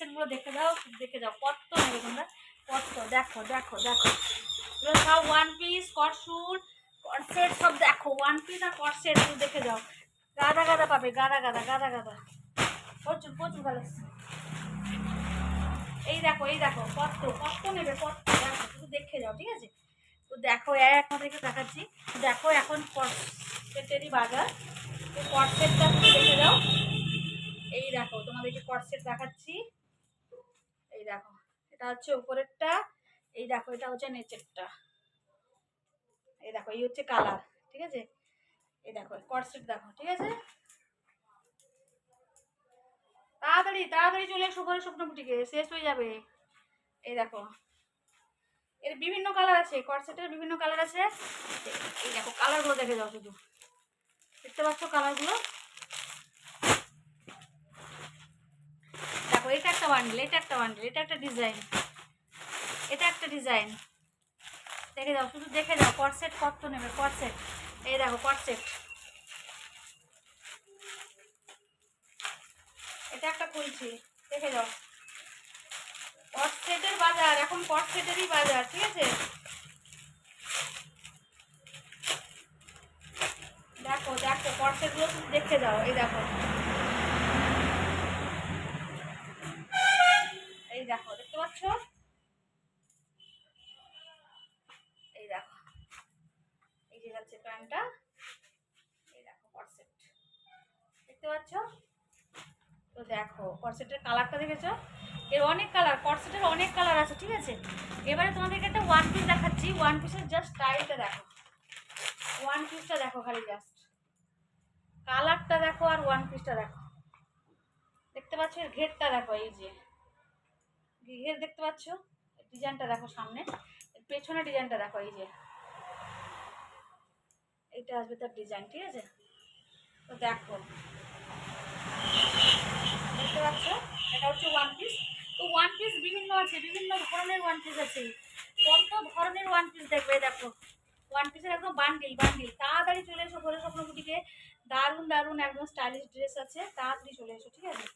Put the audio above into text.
কটসেটগুলো দেখে যাও কত নেবে তোমরা, কত দেখো দেখো দেখো, এগুলো সব ওয়ান পিস কটস্যুট কটসেট সব দেখো, ওয়ান পিস আর কটসেট দেখে যাও, গাদা গাদা পাবে, গাদা গাদা গাদা গাদা, প্রচুর প্রচুর কালেকশন। এই দেখো কত কত নেবে, কত দেখো, শুধু দেখে যাও, ঠিক আছে? তো দেখো এখন থেকে দেখাচ্ছি, দেখো এখন কটসেটেরই বাজার, তো কটসেটটা শুধু দেখে যাও। এই দেখো তোমাদেরকে কটসেট দেখাচ্ছি, এই দেখো এটা হচ্ছে উপরেরটা, এই দেখো এটা হচ্ছে নিচেরটা, এই দেখো এই হচ্ছে কালার, ঠিক আছে? এই দেখো কটসেট দেখো, ঠিক আছে? তাড়াতাড়ি তাড়াতাড়ি চলে এসো ঘরে, স্বপ্ন বুটিকে শেষ হয়ে যাবে। এই দেখো এর বিভিন্ন কালার আছে, কটসেটের বিভিন্ন কালার আছে, এই দেখো কালারগুলো দেখে যাও, শুধু দেখতে পাচ্ছ কালারগুলো, দেখো এটা একটা বান্ডেল, এটা একটা বান্ডেল, এটা একটা ডিজাইন, এটা একটা ডিজাইন, দেখে যাও, শুধু দেখে যাও কটসেট কত নেবে, কটসেট এই দেখো কটসেট, এটা একটা খুলছি, দেখে যাও, কটসেটের বাজার এখন, কটসেটেরই বাজার, ঠিক আছে? দেখো দেখো কটসেটগুলো শুধু দেখে যাও, এই দেখো, এই দেখো দেখতে পাচ্ছ, এই দেখো এই যে যাচ্ছে প্যান্টটা, এই দেখো কটসেট দেখতে পাচ্ছ, তো দেখো কটসেটের কালারটা দেখেছো, এর অনেক কালার, কটসেটের অনেক কালার আছে, ঠিক আছে? এবারে তোমাদেরকে একটা ওয়ান পিস দেখাচ্ছি, ওয়ান পিসের জাস্ট স্টাইলটা দেখো, ওয়ান পিসটা দেখো খালি, জাস্ট কালারটা দেখো আর ওয়ান পিসটা দেখো, দেখতে পাচ্ছ? এর ঘেরটা দেখো, এই যে ঘের দেখতে পাচ্ছ, ডিজাইনটা দেখো সামনে, এর পেছনে ডিজাইনটা দেখো, এই যে এইটা আসবে তার ডিজাইন, ঠিক আছে? তো দেখো দেখতে পাচ্ছ, এটা হচ্ছে ওয়ান পিস, তো ওয়ান পিস বিভিন্ন আছে, বিভিন্ন ধরনের ওয়ান পিস আছে, কত ধরনের ওয়ান পিস দেখবে, দেখো ওয়ান পিসের একদম বান্ডিল বান্ডিল, তাড়াতাড়ি চলে এসো ঘরে স্বপ্ন বুটিকে, দারুণ দারুণ একদম স্টাইলিশ ড্রেস আছে, তাড়াতাড়ি চলে এসো, ঠিক আছে?